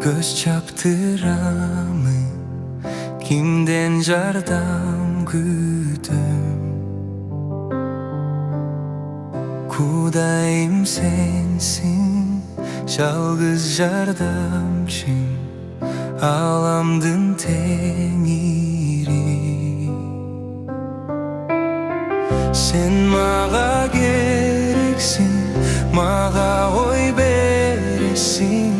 Göz çaptıramı kimden jardam güdüm. Kudayım sensin, жалгыз жардамчым, аламдын теңири. Sen maga gereksin, maga oy beresin,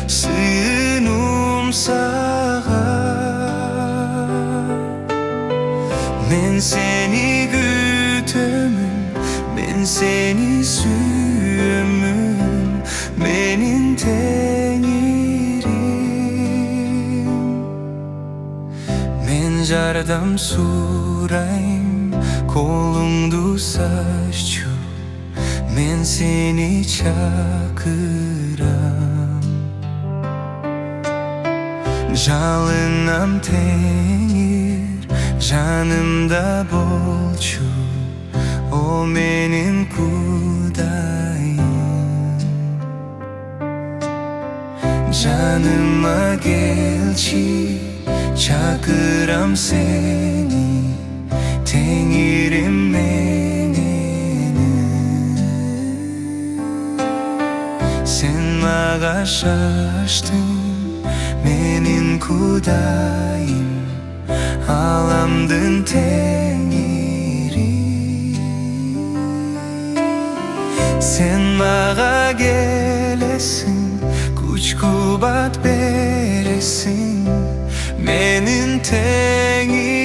sığınım sağa. Men seni gütümün, men seni süyümün, menin teng'irim. Men jardam surayım, kolumdu saççu, men seni çakıram. Жалынам теңир, жанымда болчу, о менин кудайым. Жаныма келчи, чакырам сени, теңирим менен. Sen maga şaştın, menin kudayım, alamdın tengiri. Sen maga gelesin, kuch kubat beresin, menin tengirim.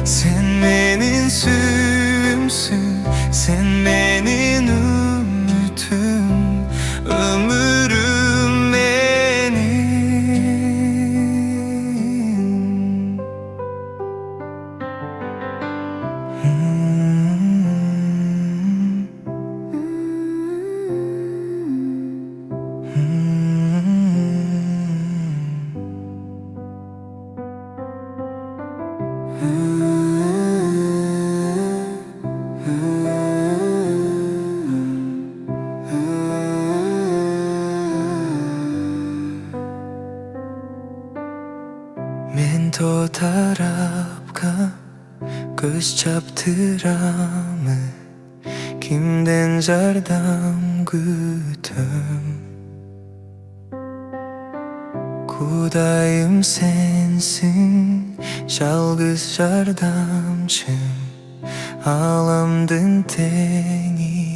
Sen menin suyumsun, sen menin ümitim, ömrüm menin. Men to tarafga göz çaptıramı, kimden jardam gütüm. Kudayım sensin, жалгыз жардамчым, аламдын теңири.